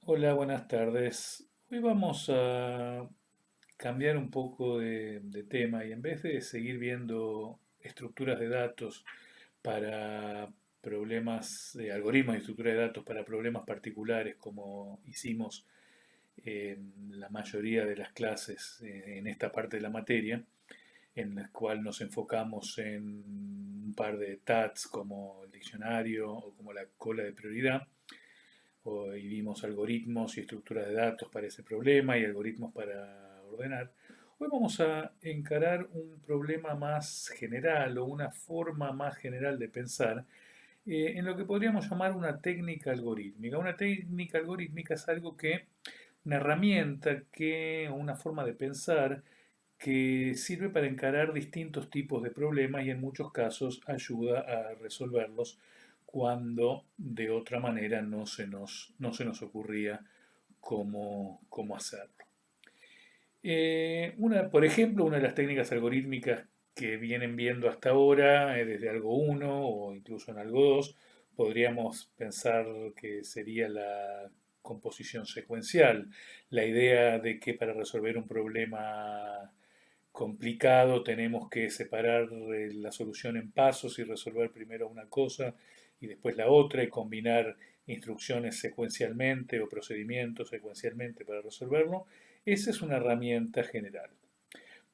Hola, buenas tardes. Hoy vamos a cambiar un poco de tema y en vez de seguir viendo estructuras de datos para problemas, algoritmos de estructura de datos para problemas particulares como hicimos en la mayoría de las clases en esta parte de la materia, en la cual nos enfocamos en un par de TATs como el diccionario o como la cola de prioridad y vimos algoritmos y estructuras de datos para ese problema y algoritmos para ordenar. Hoy vamos a encarar un problema más general o una forma más general de pensar en lo que podríamos llamar una técnica algorítmica. Una técnica algorítmica es algo que, una herramienta que, una forma de pensar que sirve para encarar distintos tipos de problemas y en muchos casos ayuda a resolverlos cuando de otra manera no se nos ocurría cómo hacerlo. Por ejemplo, una de las técnicas algorítmicas que vienen viendo hasta ahora, desde algo uno o incluso en algo 2, podríamos pensar que sería la composición secuencial, la idea de que para resolver un problema complicado, tenemos que separar la solución en pasos y resolver primero una cosa y después la otra y combinar instrucciones secuencialmente o procedimientos secuencialmente para resolverlo. Esa es una herramienta general.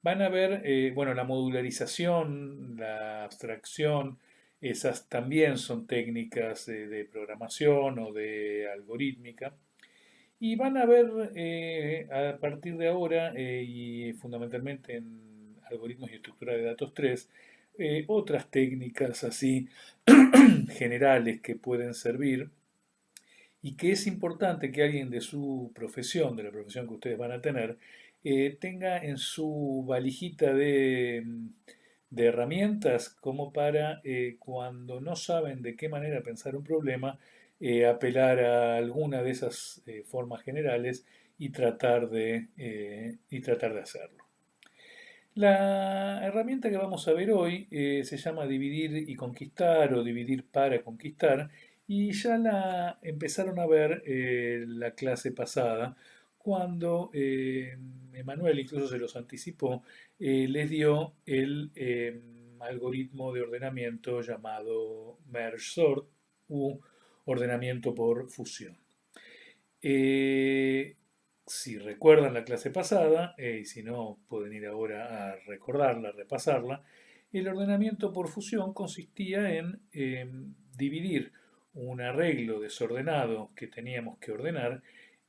Van a ver, bueno, la modularización, la abstracción, esas también son técnicas de programación o de algorítmica. Y van a ver a partir de ahora, y fundamentalmente en algoritmos y estructura de datos 3, otras técnicas así generales que pueden servir y que es importante que alguien de su profesión, de la profesión que ustedes van a tener, tenga en su valijita de herramientas como para cuando no saben de qué manera pensar un problema, apelar a alguna de esas formas generales y tratar de hacerlo. La herramienta que vamos a ver hoy se llama dividir y conquistar o dividir para conquistar y ya la empezaron a ver la clase pasada cuando Emanuel incluso se los anticipó, les dio el algoritmo de ordenamiento llamado merge sort u ordenamiento por fusión. Eh, si recuerdan la clase pasada, y si no, pueden ir ahora a recordarla, a repasarla, el ordenamiento por fusión consistía en dividir un arreglo desordenado que teníamos que ordenar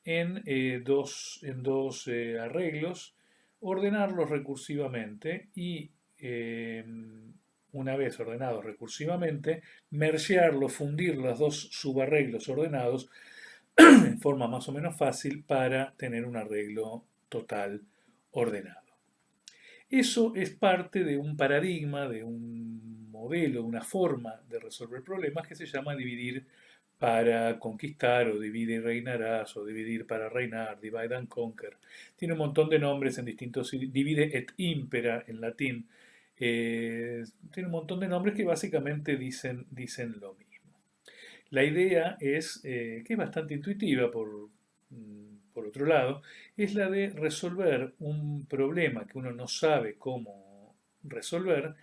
en dos arreglos, ordenarlos recursivamente y una vez ordenados recursivamente, mergearlos, fundir los dos subarreglos ordenados en forma más o menos fácil para tener un arreglo total ordenado. Eso es parte de un paradigma, de un modelo, de una forma de resolver problemas que se llama dividir para conquistar o divide y reinarás o dividir para reinar, divide and conquer. Tiene un montón de nombres en distintos, divide et impera en latín. Tiene un montón de nombres que básicamente dicen lo mismo. La idea es, que es bastante intuitiva por otro lado, es la de resolver un problema que uno no sabe cómo resolver,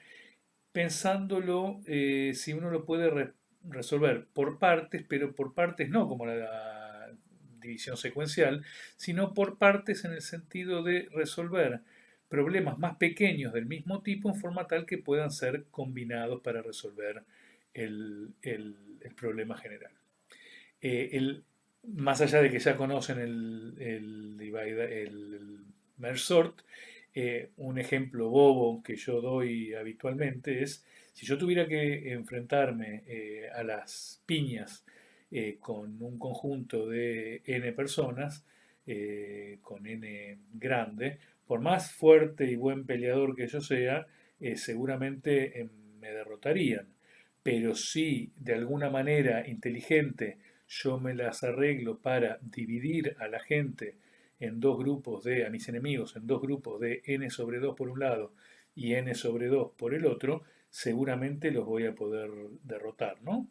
pensándolo si uno lo puede resolver por partes, pero por partes no como la división secuencial, sino por partes en el sentido de resolver problemas más pequeños del mismo tipo en forma tal que puedan ser combinados para resolver el problema general. Más allá de que ya conocen el merge sort, un ejemplo bobo que yo doy habitualmente es, si yo tuviera que enfrentarme a las piñas con un conjunto de n personas, con n grande, por más fuerte y buen peleador que yo sea, seguramente me derrotarían. Pero si de alguna manera inteligente yo me las arreglo para dividir a la gente en dos grupos a mis enemigos, en dos grupos de n sobre 2 por un lado y n sobre 2 por el otro, seguramente los voy a poder derrotar, ¿no?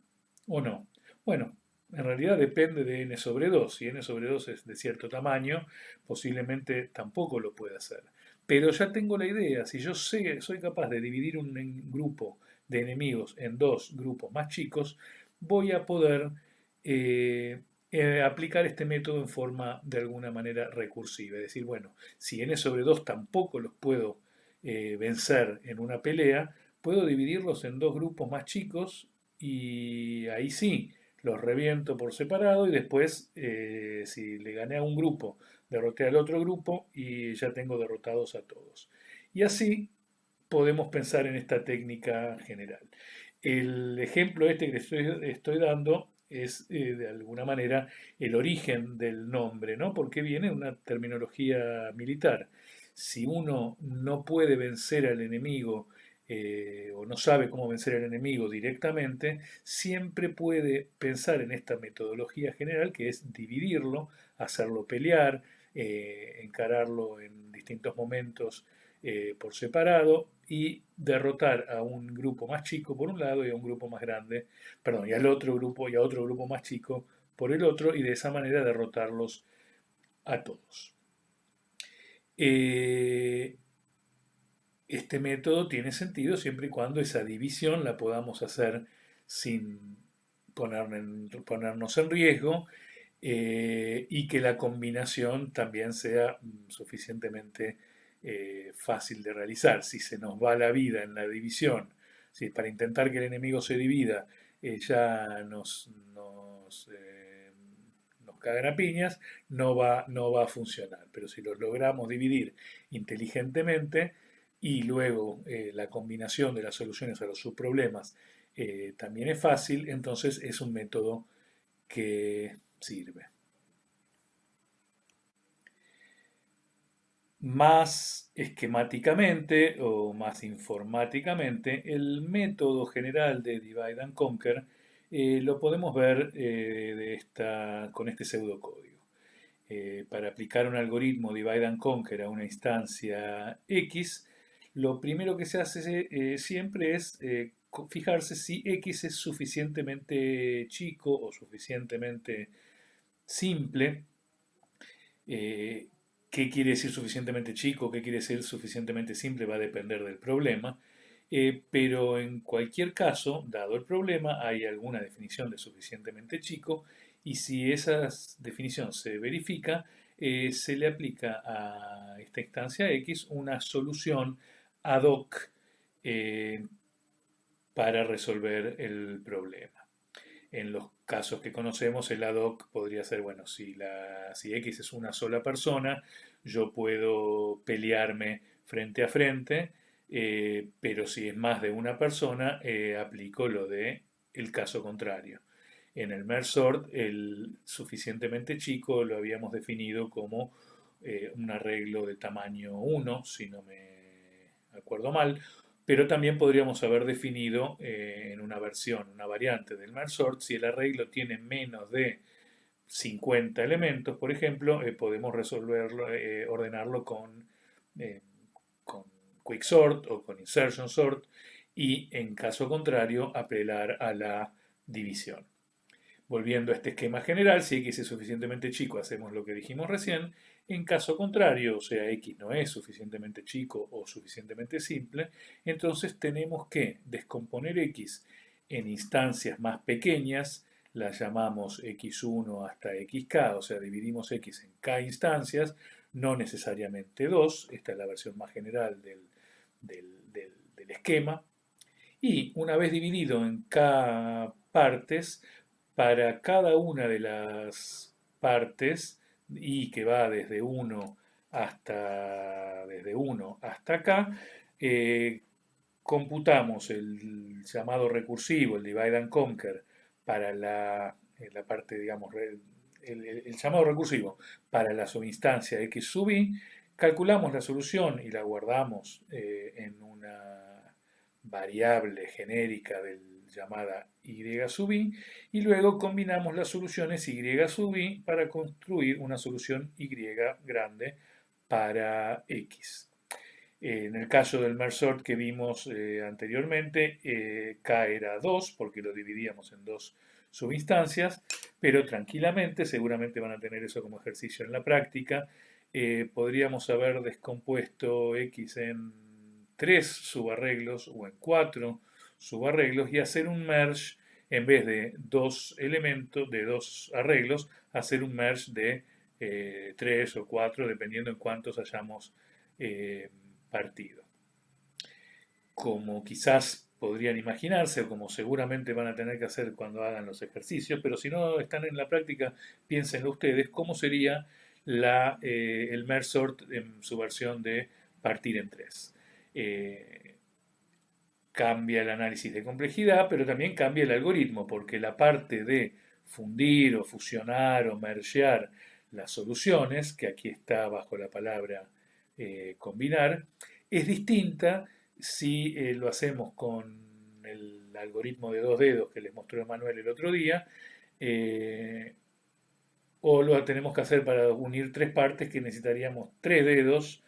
¿O no? Bueno, en realidad depende de n sobre 2. Si n sobre 2 es de cierto tamaño, posiblemente tampoco lo pueda hacer. Pero ya tengo la idea, si yo sé, soy capaz de dividir un grupo de enemigos en dos grupos más chicos, voy a poder eh, aplicar este método en forma de alguna manera recursiva. Es decir, bueno, si n sobre 2 tampoco los puedo vencer en una pelea, puedo dividirlos en dos grupos más chicos y ahí sí, los reviento por separado y después, si le gané a un grupo, derroté al otro grupo y ya tengo derrotados a todos. Y así podemos pensar en esta técnica general. El ejemplo este que estoy dando es de alguna manera el origen del nombre, ¿no? Porque viene de una terminología militar. Si uno no puede vencer al enemigo o no sabe cómo vencer al enemigo directamente, siempre puede pensar en esta metodología general que es dividirlo, hacerlo pelear, encararlo en distintos momentos por separado y derrotar a un grupo más chico por un lado y a un grupo más grande, perdón, y al otro grupo y a otro grupo más chico por el otro y de esa manera derrotarlos a todos. Este método tiene sentido siempre y cuando esa división la podamos hacer sin ponernos en riesgo y que la combinación también sea suficientemente fácil de realizar. Si se nos va la vida en la división, si para intentar que el enemigo se divida ya nos cagan a piñas, no va a funcionar. Pero si los logramos dividir inteligentemente y luego la combinación de las soluciones a los subproblemas también es fácil, entonces es un método que sirve. Más esquemáticamente o más informáticamente, el método general de Divide and Conquer lo podemos ver con este pseudocódigo. Para aplicar un algoritmo Divide and Conquer a una instancia X, lo primero que se hace siempre es fijarse si X es suficientemente chico o suficientemente simple. ¿Qué quiere decir suficientemente chico? ¿Qué quiere decir suficientemente simple? Va a depender del problema. Pero en cualquier caso, dado el problema, hay alguna definición de suficientemente chico y si esa definición se verifica, se le aplica a esta instancia X una solución ad hoc eh, para resolver el problema. En los casos que conocemos, el ad hoc podría ser, bueno, si X es una sola persona, yo puedo pelearme frente a frente, pero si es más de una persona, aplico lo de el caso contrario. En el merge sort, el suficientemente chico lo habíamos definido como un arreglo de tamaño 1, si no me acuerdo mal, pero también podríamos haber definido en una versión, una variante del merge sort, si el arreglo tiene menos de 50 elementos, por ejemplo, podemos resolverlo, ordenarlo eh, con quicksort o con insertion sort y en caso contrario apelar a la división. Volviendo a este esquema general, si X es suficientemente chico, hacemos lo que dijimos recién. En caso contrario, o sea, X no es suficientemente chico o suficientemente simple, entonces tenemos que descomponer X en instancias más pequeñas, las llamamos X1 hasta XK, o sea, dividimos X en K instancias, no necesariamente 2, esta es la versión más general del esquema, y una vez dividido en K partes, para cada una de las partes y que va desde 1 hasta acá, computamos el llamado recursivo, el divide and conquer, para la parte, digamos, el llamado recursivo para la subinstancia x sub i, calculamos la solución y la guardamos en una variable genérica llamada y sub i, y luego combinamos las soluciones y sub i para construir una solución y grande para x. En el caso del merge sort que vimos anteriormente, k era 2 porque lo dividíamos en dos subinstancias, pero tranquilamente, seguramente van a tener eso como ejercicio en la práctica, podríamos haber descompuesto X en 3 subarreglos o en 4 subarreglos y hacer un merge en vez de dos elementos, de dos arreglos, hacer un merge de 3 o 4, dependiendo en cuántos hayamos eh, partido. Como quizás podrían imaginarse o como seguramente van a tener que hacer cuando hagan los ejercicios, pero si no están en la práctica, piénsenlo ustedes, cómo sería el merge sort en su versión de partir en 3. Cambia el análisis de complejidad, pero también cambia el algoritmo, porque la parte de fundir o fusionar o mergear las soluciones, que aquí está bajo la palabra combinar, es distinta si lo hacemos con el algoritmo de dos dedos que les mostró Emanuel el otro día, eh, o lo tenemos que hacer para unir tres partes que necesitaríamos tres dedos,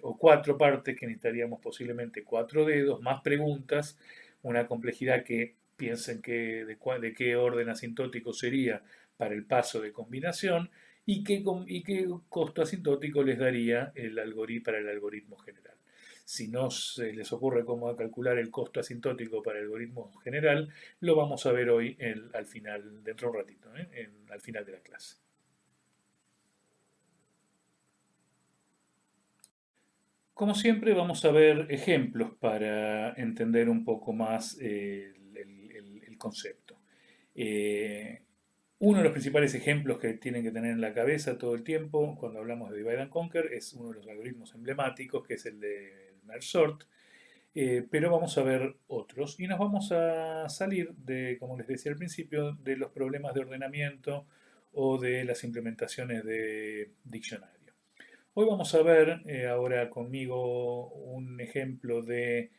o cuatro partes que necesitaríamos posiblemente cuatro dedos, más preguntas, una complejidad que piensen que de qué orden asintótico sería para el paso de combinación y qué costo asintótico les daría para el algoritmo general. Si no se les ocurre cómo calcular el costo asintótico para el algoritmo general, lo vamos a ver hoy al final, dentro de un ratito, al final de la clase. Como siempre, vamos a ver ejemplos para entender un poco más el concepto. Eh, Uno de los principales ejemplos que tienen que tener en la cabeza todo el tiempo cuando hablamos de Divide and Conquer es uno de los algoritmos emblemáticos, que es el de Merge Sort, pero vamos a ver otros y nos vamos a salir de, como les decía al principio, de los problemas de ordenamiento o de las implementaciones de diccionario. Hoy vamos a ver ahora conmigo un ejemplo de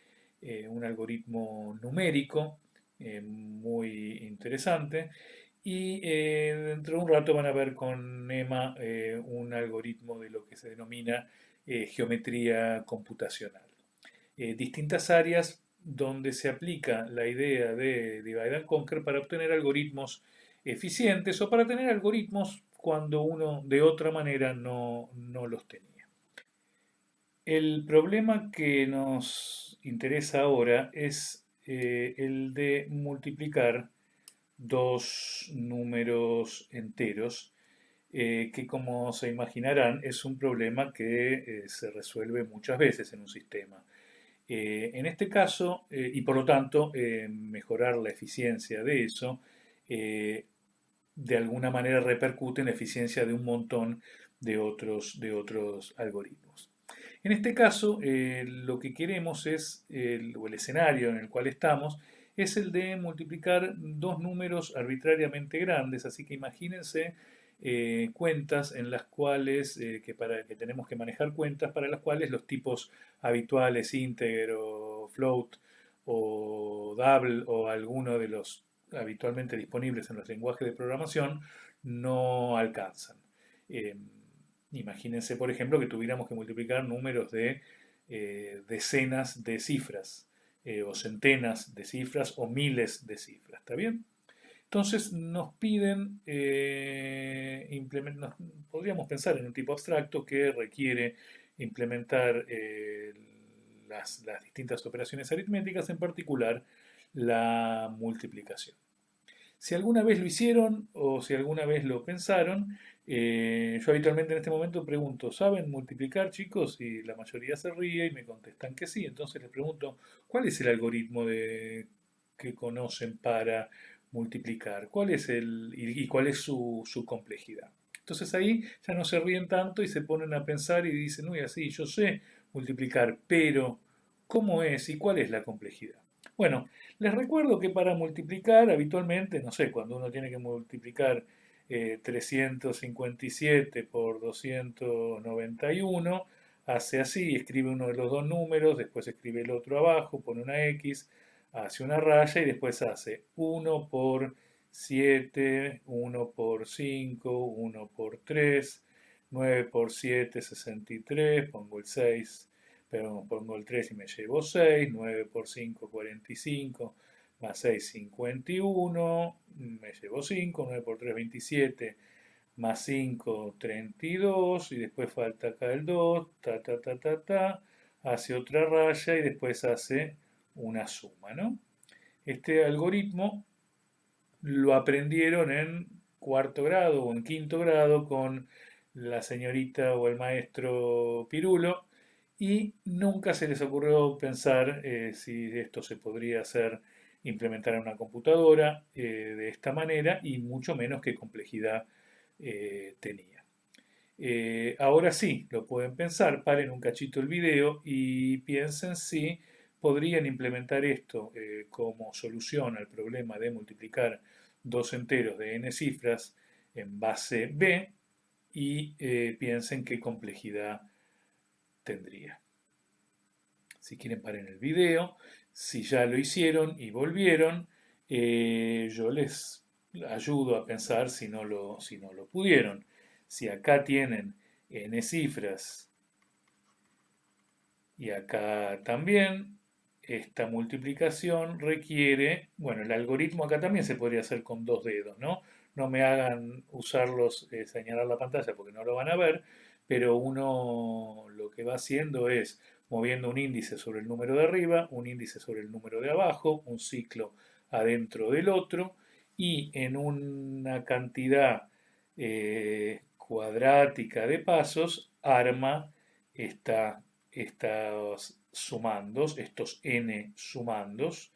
un algoritmo numérico muy interesante y dentro de un rato van a ver con Emma un algoritmo de lo que se denomina geometría computacional. Distintas áreas donde se aplica la idea de divide and conquer para obtener algoritmos eficientes o para tener algoritmos cuando uno de otra manera no los tenía. El problema que nos interesa ahora es el de multiplicar dos números enteros, que como se imaginarán es un problema que se resuelve muchas veces en un sistema. En este caso, y por lo tanto, mejorar la eficiencia de eso, eh, de alguna manera repercute en la eficiencia de un montón de otros algoritmos. En este caso, lo que queremos es, o el escenario en el cual estamos, es el de multiplicar dos números arbitrariamente grandes, así que imagínense cuentas en las cuales, que tenemos que manejar cuentas para las cuales los tipos habituales, integer o float o double o alguno de los habitualmente disponibles en los lenguajes de programación no alcanzan. Eh, Imagínense, por ejemplo, que tuviéramos que multiplicar números de decenas de cifras, o centenas de cifras, o miles de cifras. ¿Está bien? Entonces nos piden, podríamos pensar en un tipo abstracto que requiere implementar las distintas operaciones aritméticas, en particular la multiplicación. Si alguna vez lo hicieron o si alguna vez lo pensaron, yo habitualmente en este momento pregunto, ¿saben multiplicar, chicos? Y la mayoría se ríe y me contestan que sí. Entonces les pregunto, ¿cuál es el algoritmo que conocen para multiplicar? ¿Cuál es y cuál es su complejidad? Entonces ahí ya no se ríen tanto y se ponen a pensar y dicen, uy, así, yo sé multiplicar, pero ¿cómo es y cuál es la complejidad? Bueno, les recuerdo que para multiplicar habitualmente, no sé, cuando uno tiene que multiplicar 357 por 291, hace así, escribe uno de los dos números, después escribe el otro abajo, pone una X, hace una raya y después hace 1 por 7, 1 por 5, 1 por 3, 9 por 7, 63, pongo el 6, pero pongo el 3 y me llevo 6, 9 por 5, 45, más 6, 51, me llevo 5, 9 por 3, 27, más 5, 32, y después falta acá el 2, hace otra raya y después hace una suma, ¿no? Este algoritmo lo aprendieron en cuarto grado o en quinto grado con la señorita o el maestro Pirulo y nunca se les ocurrió pensar si esto se podría hacer, implementar en una computadora de esta manera y mucho menos qué complejidad tenía. Ahora sí, lo pueden pensar, paren un cachito el video y piensen si podrían implementar esto como solución al problema de multiplicar dos enteros de n cifras en base b y piensen qué complejidad tendría. Si quieren paren el video, si ya lo hicieron y volvieron, yo les ayudo a pensar si no lo pudieron. Si acá tienen n cifras y acá también, esta multiplicación requiere, bueno, el algoritmo acá también se podría hacer con dos dedos, ¿no? No me hagan usarlos, señalar la pantalla porque no lo van a ver, pero uno lo que va haciendo es moviendo un índice sobre el número de arriba, un índice sobre el número de abajo, un ciclo adentro del otro, y en una cantidad cuadrática de pasos arma estos sumandos, estos n sumandos,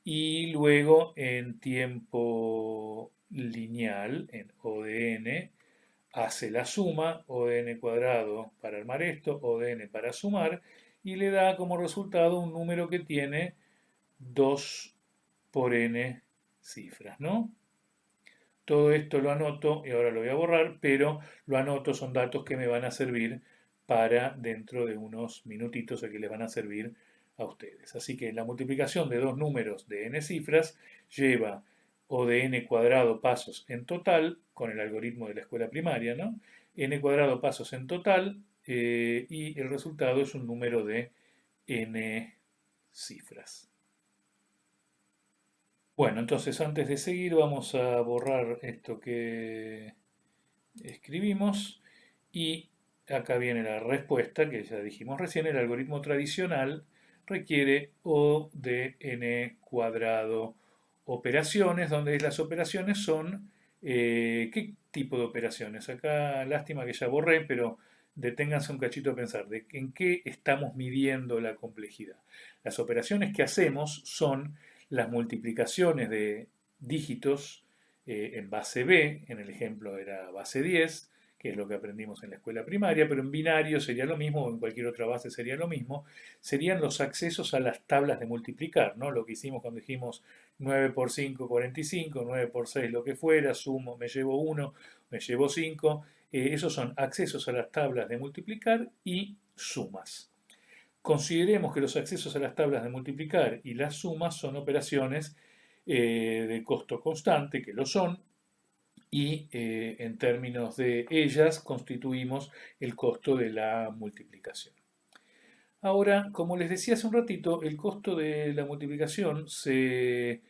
y luego en tiempo lineal, en O de n, hace la suma, O de n cuadrado para armar esto, O de n para sumar, y le da como resultado un número que tiene 2 por n cifras, ¿no? Todo esto lo anoto y ahora lo voy a borrar, pero lo anoto, son datos que me van a servir para dentro de unos minutitos a que les van a servir a ustedes. Así que la multiplicación de dos números de n cifras lleva O de n cuadrado pasos en total, con el algoritmo de la escuela primaria, ¿no? N cuadrado pasos en total y el resultado es un número de n cifras. Bueno, entonces antes de seguir vamos a borrar esto que escribimos y acá viene la respuesta que ya dijimos recién. El algoritmo tradicional requiere O de n cuadrado operaciones, donde las operaciones son, ¿qué tipo de operaciones? Acá lástima que ya borré, pero deténganse un cachito a pensar de en qué estamos midiendo la complejidad. Las operaciones que hacemos son las multiplicaciones de dígitos en base B, en el ejemplo era base 10, que es lo que aprendimos en la escuela primaria, pero en binario sería lo mismo, o en cualquier otra base sería lo mismo, serían los accesos a las tablas de multiplicar, ¿no? Lo que hicimos cuando dijimos 9 por 5, 45, 9 por 6, lo que fuera, sumo, me llevo 1, me llevo 5, esos son accesos a las tablas de multiplicar y sumas. Consideremos que los accesos a las tablas de multiplicar y las sumas son operaciones de costo constante, que lo son, y en términos de ellas constituimos el costo de la multiplicación. Ahora, como les decía hace un ratito, el costo de la multiplicación se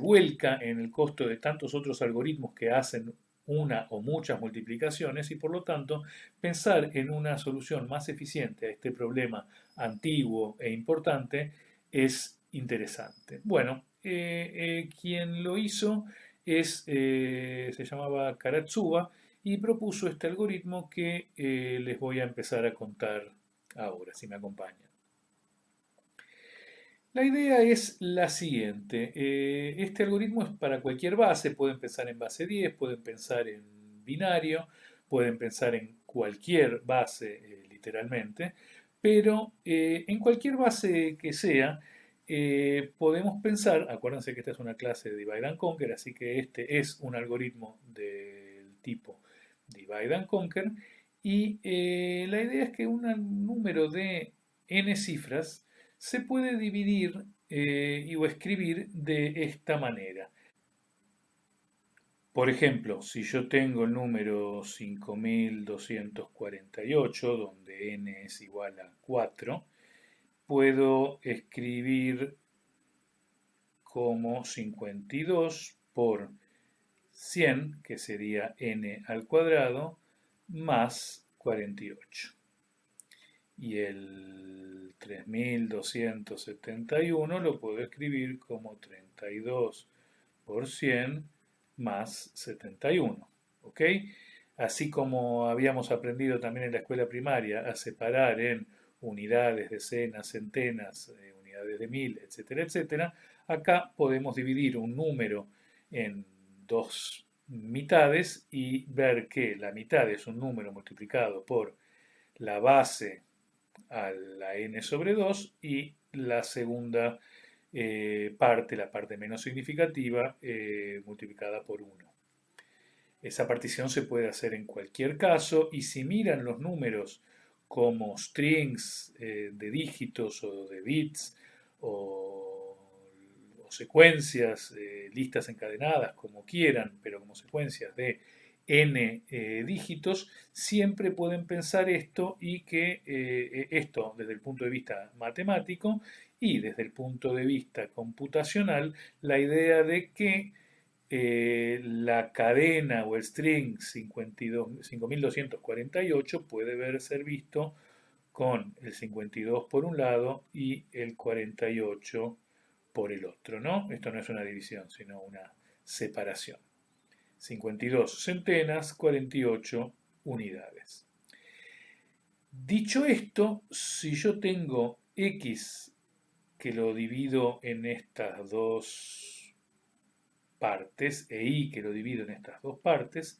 vuelca en el costo de tantos otros algoritmos que hacen una o muchas multiplicaciones y por lo tanto pensar en una solución más eficiente a este problema antiguo e importante es interesante. Bueno, quien lo hizo se llamaba Karatsuba y propuso este algoritmo que les voy a empezar a contar ahora, si me acompañan. La idea es la siguiente. Este algoritmo es para cualquier base. Pueden pensar en base 10, pueden pensar en binario, pueden pensar en cualquier base, literalmente. Pero en cualquier base que sea, podemos pensar, acuérdense que esta es una clase de Divide and Conquer, así que este es un algoritmo del tipo Divide and Conquer. Y la idea es que un número de n cifras se puede dividir o escribir de esta manera. Por ejemplo, si yo tengo el número 5248, donde n es igual a 4, puedo escribir como 52 por 100, que sería n al cuadrado, más 48. Y el 3271 lo puedo escribir como 32 por 100 más 71. ¿Ok? Así como habíamos aprendido también en la escuela primaria a separar en unidades, decenas, centenas, unidades de mil, etcétera, etcétera, acá podemos dividir un número en dos mitades y ver que la mitad es un número multiplicado por la base a la n sobre 2 y la segunda parte, la parte menos significativa, multiplicada por 1. Esa partición se puede hacer en cualquier caso y si miran los números como strings de dígitos o de bits o secuencias, listas encadenadas, como quieran, pero como secuencias de n dígitos, siempre pueden pensar esto y que esto desde el punto de vista matemático y desde el punto de vista computacional, la idea de que la cadena o el string 5248 puede ser visto con el 52 por un lado y el 48 por el otro, ¿no? Esto no es una división, sino una separación. 52 centenas, 48 unidades. Dicho esto, si yo tengo x que lo divido en estas dos partes e y que lo divido en estas dos partes,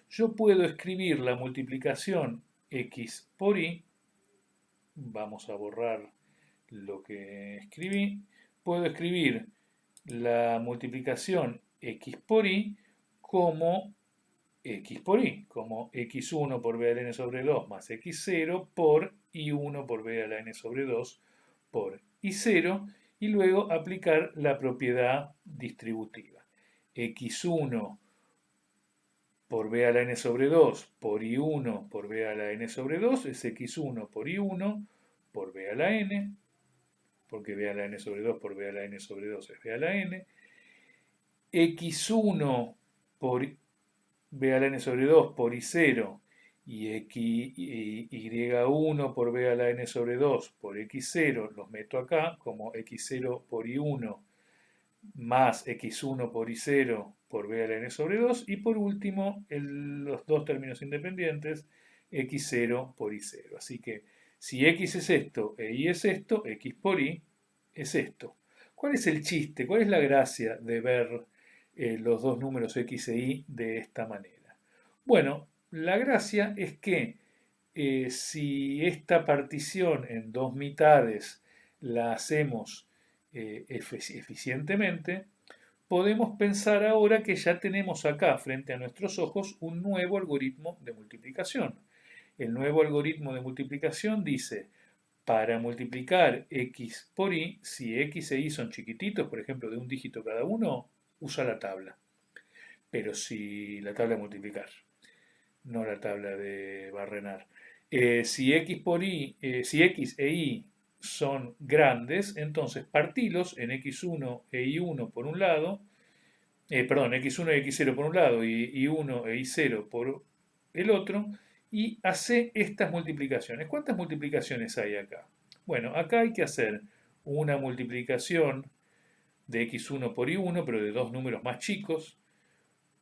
yo puedo escribir la multiplicación x por y, vamos a borrar lo que escribí, puedo escribir la multiplicación x por y como x por y, como x1 por b a la n sobre 2 más x0 por y1 por b a la n sobre 2 por y0 y luego aplicar la propiedad distributiva. x1 por b a la n sobre 2 por y1 por b a la n sobre 2 es x1 por y1 por b a la n, porque b a la n sobre 2 por b a la n sobre 2 es b a la n. x1 por b a la n sobre 2 por y0 y y1 por b a la n sobre 2 por x0 los meto acá como x0 por y1 más x1 por y0 por b a la n sobre 2 y por último los dos términos independientes x0 por y0. Así que si x es esto e y es esto, x por y es esto. ¿Cuál es el chiste? ¿Cuál es la gracia de ver los dos números x e y de esta manera? Bueno, la gracia es que si esta partición en dos mitades la hacemos eficientemente, podemos pensar ahora que ya tenemos acá frente a nuestros ojos un nuevo algoritmo de multiplicación. El nuevo algoritmo de multiplicación dice, para multiplicar x por y, si x e y son chiquititos, por ejemplo de un dígito cada uno, usa la tabla. Pero si la tabla de multiplicar, no la tabla de barrenar. Si x e y son grandes, entonces partilos en x1 e y1 por un lado, x1 y x0 por un lado y y1 e y0 por el otro, y hace estas multiplicaciones. ¿Cuántas multiplicaciones hay acá? Bueno, acá hay que hacer una multiplicación de x1 por y1, pero de dos números más chicos,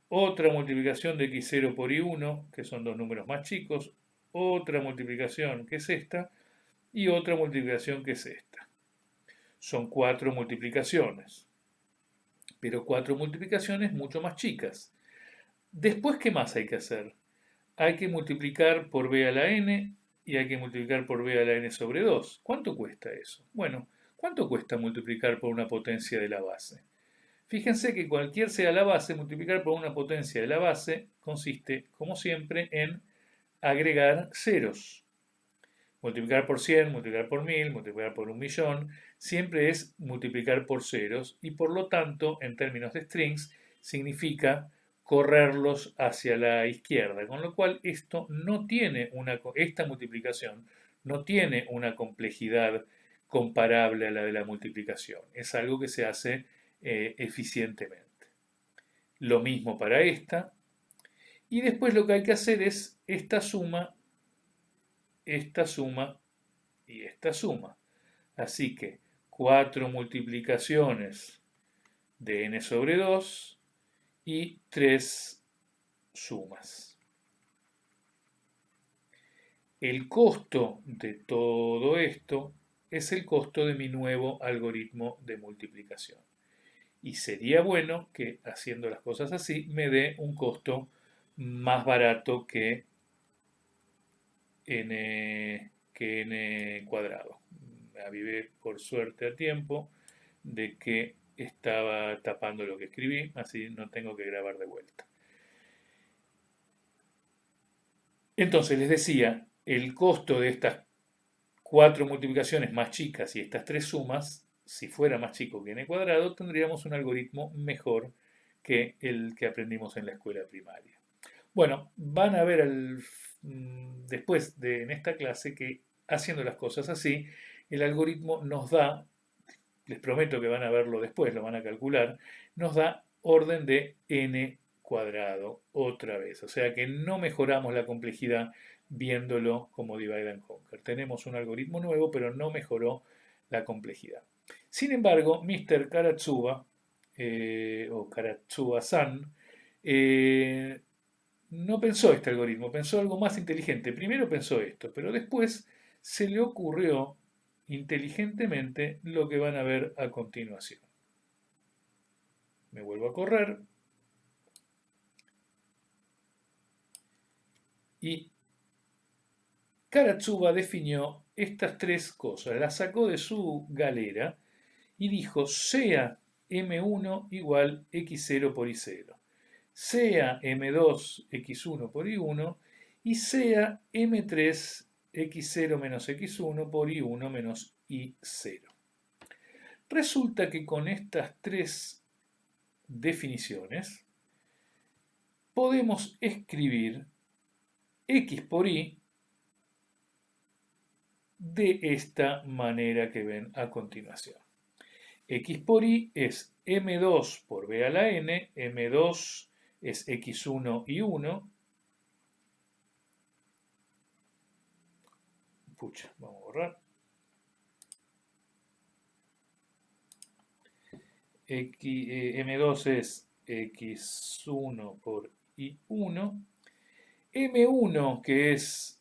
otra multiplicación de x0 por y1, que son dos números más chicos, otra multiplicación que es esta, y otra multiplicación que es esta. Son 4 multiplicaciones, pero 4 multiplicaciones mucho más chicas. Después, ¿qué más hay que hacer? Hay que multiplicar por b a la n y hay que multiplicar por b a la n sobre 2. ¿Cuánto cuesta eso? Bueno, ¿cuánto cuesta multiplicar por una potencia de la base? Fíjense que cualquier sea la base, multiplicar por una potencia de la base consiste, como siempre, en agregar ceros. Multiplicar por 100, multiplicar por 1000, multiplicar por 1.000.000, siempre es multiplicar por ceros y por lo tanto, en términos de strings, significa correrlos hacia la izquierda, con lo cual esta multiplicación no tiene una complejidad comparable a la de la multiplicación. Es algo que se hace eficientemente. Lo mismo para esta. Y después lo que hay que hacer es esta suma y esta suma. Así que 4 multiplicaciones de n sobre 2 y 3 sumas. El costo de todo esto es el costo de mi nuevo algoritmo de multiplicación. Y sería bueno que haciendo las cosas así me dé un costo más barato que n cuadrado. Me avivé por suerte a tiempo de que estaba tapando lo que escribí, así no tengo que grabar de vuelta. Entonces les decía, el costo de estas 4 multiplicaciones más chicas y estas 3 sumas, si fuera más chico que n cuadrado, tendríamos un algoritmo mejor que el que aprendimos en la escuela primaria. Bueno, van a ver después en esta clase que haciendo las cosas así, el algoritmo nos da, les prometo que van a verlo después, lo van a calcular, nos da orden de n cuadrado otra vez. O sea que no mejoramos la complejidad viéndolo como divide and conquer. Tenemos un algoritmo nuevo, pero no mejoró la complejidad. Sin embargo, Mr. Karatsuba, o Karatsuba-san, no pensó este algoritmo, pensó algo más inteligente. Primero pensó esto, pero después se le ocurrió inteligentemente lo que van a ver a continuación. Me vuelvo a correr. Y Karatsuba definió estas 3 cosas, las sacó de su galera y dijo sea M1 igual X0 por Y0, sea M2 X1 por Y1 y sea M3 X0 menos X1 por Y1 menos Y0. Resulta que con estas 3 definiciones podemos escribir X por Y de esta manera que ven a continuación. X por Y es M2 por B a la N, M2 es X1 y 1. Pucha, vamos a borrar. M2 es X1 por Y1. M1 que es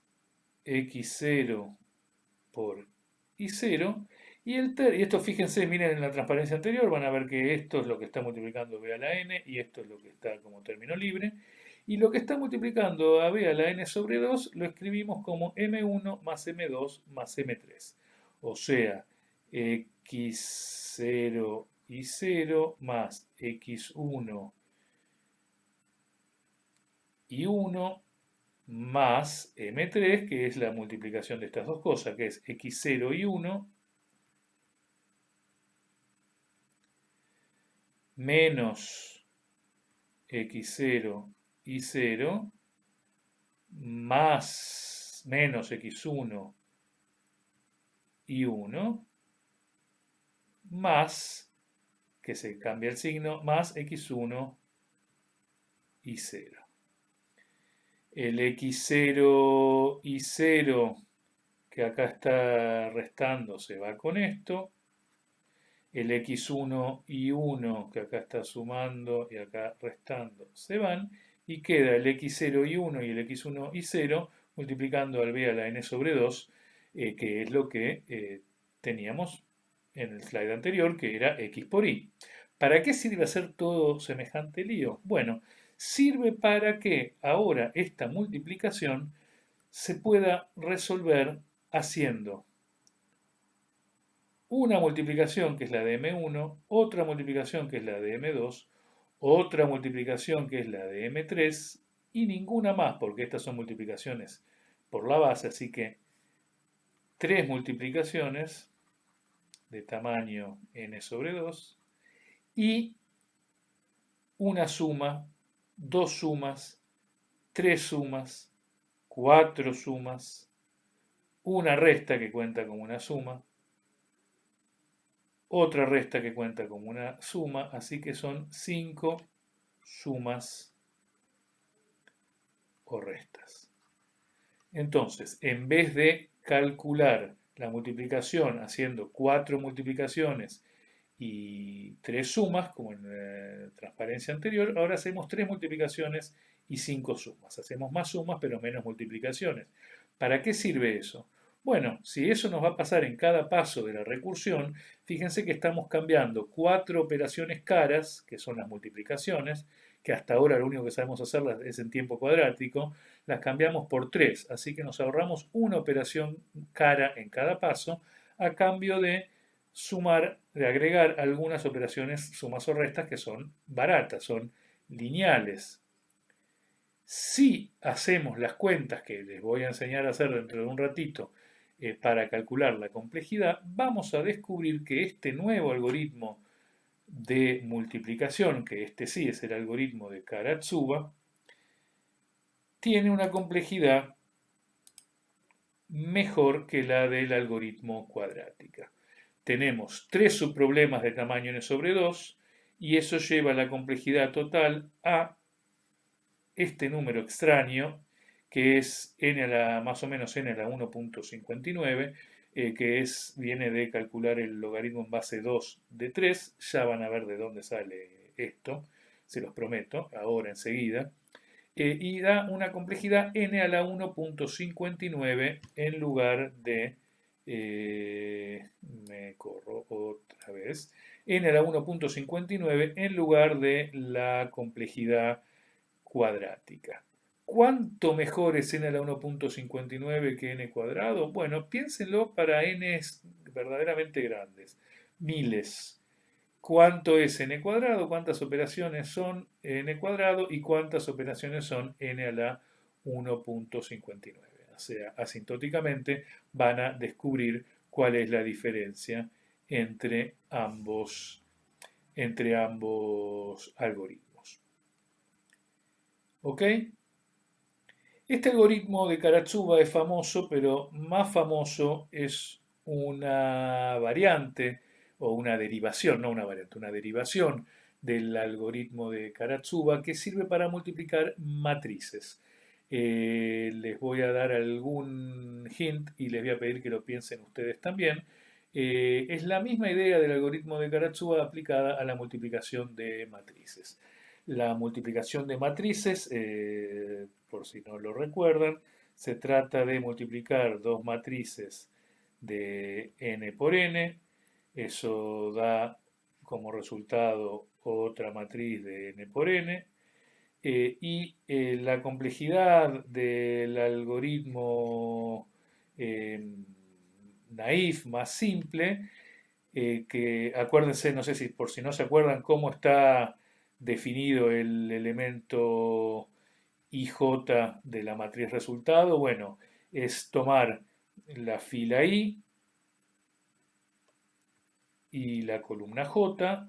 X0 por Y0. Y esto, fíjense, miren en la transparencia anterior, van a ver que esto es lo que está multiplicando B a la N y esto es lo que está como término libre. Y lo que está multiplicando a B a la N sobre 2 lo escribimos como M1 más M2 más M3. O sea, X0 y 0 más X1 y 1 más M3, que es la multiplicación de estas dos cosas, que es X0 y 1 menos X0 y 0 más menos X1 y 1 más, que se cambia el signo, más X1 y 0. El X0 y 0 que acá está restando se va con esto. El X1 y 1 que acá está sumando y acá restando se van. Y queda el X0 y 1 y el X1 y 0 multiplicando al B a la N sobre 2, que es lo que teníamos en el slide anterior, que era X por Y. ¿Para qué sirve hacer todo semejante lío? Bueno, sirve para que ahora esta multiplicación se pueda resolver haciendo una multiplicación que es la de M1, otra multiplicación que es la de M2, otra multiplicación que es la de M3 y ninguna más, porque estas son multiplicaciones por la base, así que 3 multiplicaciones de tamaño n sobre 2 y una suma, 2 sumas, 3 sumas, 4 sumas, una resta que cuenta como una suma, otra resta que cuenta como una suma, así que son 5 sumas o restas. Entonces, en vez de calcular la multiplicación haciendo 4 multiplicaciones y 3 sumas, como en la transparencia anterior, ahora hacemos 3 multiplicaciones y 5 sumas. Hacemos más sumas pero menos multiplicaciones. ¿Para qué sirve eso? Bueno, si eso nos va a pasar en cada paso de la recursión, fíjense que estamos cambiando 4 operaciones caras, que son las multiplicaciones, que hasta ahora lo único que sabemos hacerlas es en tiempo cuadrático, las cambiamos por 3, así que nos ahorramos una operación cara en cada paso a cambio de sumar, de agregar algunas operaciones sumas o restas que son baratas, son lineales. Si hacemos las cuentas que les voy a enseñar a hacer dentro de un ratito para calcular la complejidad, vamos a descubrir que este nuevo algoritmo de multiplicación, que este sí es el algoritmo de Karatsuba, tiene una complejidad mejor que la del algoritmo cuadrática. Tenemos 3 subproblemas de tamaño n sobre 2 y eso lleva la complejidad total a este número extraño que es n a la, más o menos n a la 1.59, que viene de calcular el logaritmo en base 2 de 3. Ya van a ver de dónde sale esto, se los prometo, ahora enseguida. Y da una complejidad n a la 1.59 en lugar de, me corro otra vez, n a la 1.59 en lugar de la complejidad cuadrática. ¿Cuánto mejor es n a la 1.59 que n cuadrado? Bueno, piénsenlo para n verdaderamente grandes, miles. ¿Cuánto es n cuadrado? ¿Cuántas operaciones son n cuadrado? ¿Y cuántas operaciones son n a la 1.59? O sea, asintóticamente van a descubrir cuál es la diferencia entre ambos algoritmos. ¿Ok? Este algoritmo de Karatsuba es famoso, pero más famoso es una variante o una derivación, no una variante, una derivación del algoritmo de Karatsuba que sirve para multiplicar matrices. Les voy a dar algún hint y les voy a pedir que lo piensen ustedes también. Es la misma idea del algoritmo de Karatsuba aplicada a la multiplicación de matrices. La multiplicación de matrices, por si no lo recuerdan, se trata de multiplicar dos matrices de n por n. Eso da como resultado otra matriz de n por n. La complejidad del algoritmo naif más simple, que acuérdense, no sé si por si no se acuerdan cómo está definido el elemento IJ de la matriz resultado, bueno, es tomar la fila I y la columna J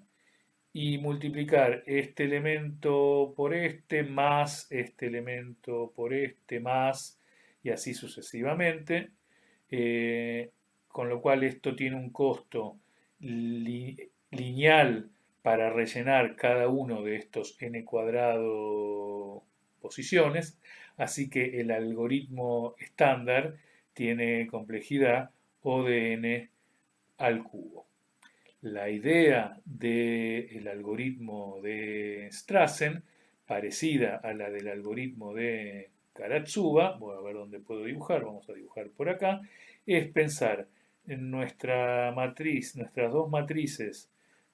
y multiplicar este elemento por este más este elemento por este más y así sucesivamente, con lo cual esto tiene un costo lineal para rellenar cada uno de estos n cuadrado posiciones, así que el algoritmo estándar tiene complejidad O de n al cubo. La idea del algoritmo de Strassen, parecida a la del algoritmo de Karatsuba, voy a ver dónde puedo dibujar, vamos a dibujar por acá, es pensar en nuestra matriz, nuestras dos matrices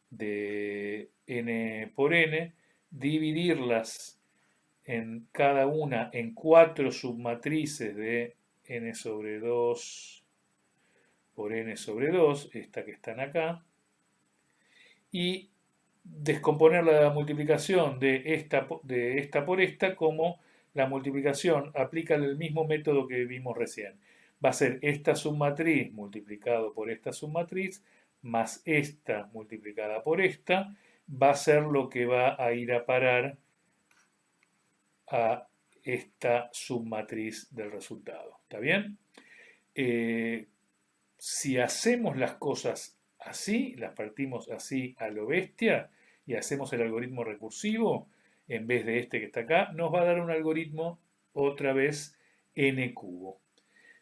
de n por n, dividirlas en cada una en 4 submatrices de n sobre 2 por n sobre 2, esta que están acá, y descomponer la multiplicación de esta por esta como la multiplicación, aplica el mismo método que vimos recién. Va a ser esta submatriz multiplicado por esta submatriz más esta multiplicada por esta, va a ser lo que va a ir a parar a esta submatriz del resultado. ¿Está bien? Si hacemos las cosas así, las partimos así a lo bestia y hacemos el algoritmo recursivo, en vez de este que está acá, nos va a dar un algoritmo otra vez n cubo.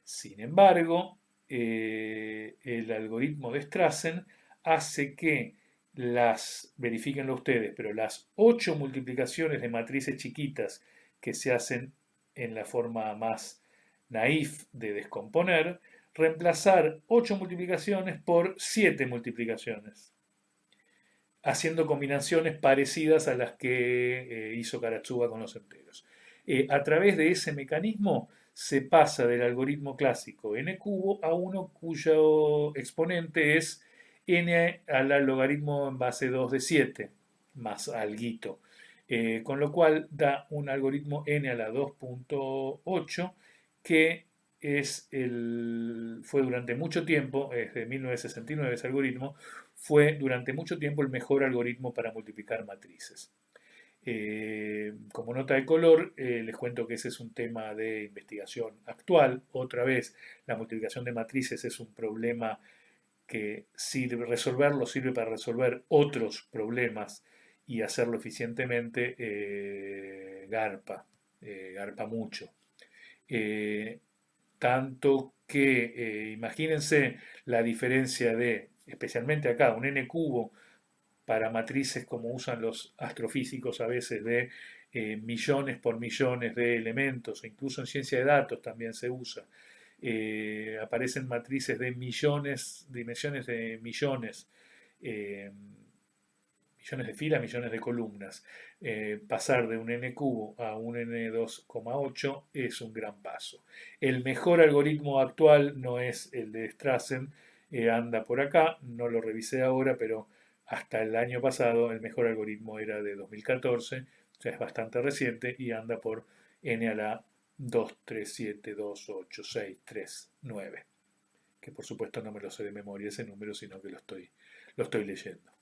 Sin embargo, el algoritmo de Strassen hace que verifíquenlo ustedes, pero las 8 multiplicaciones de matrices chiquitas que se hacen en la forma más naif de descomponer, reemplazar 8 multiplicaciones por 7 multiplicaciones, haciendo combinaciones parecidas a las que hizo Karatsuba con los enteros. A través de ese mecanismo se pasa del algoritmo clásico n cubo a uno cuyo exponente es n al logaritmo en base 2 de 7 más alguito. Con lo cual da un algoritmo n a la 2.8 que fue durante mucho tiempo, desde 1969 ese algoritmo, fue durante mucho tiempo el mejor algoritmo para multiplicar matrices. Como nota de color, les cuento que ese es un tema de investigación actual. Otra vez, la multiplicación de matrices es un problema que resolverlo sirve para resolver otros problemas y hacerlo eficientemente garpa mucho. Tanto que imagínense la diferencia de, especialmente acá, un n cubo para matrices como usan los astrofísicos a veces de millones por millones de elementos, o incluso en ciencia de datos también se usa. Aparecen matrices de millones, dimensiones de millones, millones de filas, millones de columnas. Pasar de un n cubo a un n 2,8 es un gran paso. El mejor algoritmo actual no es el de Strassen, anda por acá, no lo revisé ahora, pero hasta el año pasado el mejor algoritmo era de 2014, o sea, es bastante reciente y anda por n a la 237286339, que por supuesto no me lo sé de memoria ese número, sino que lo estoy leyendo.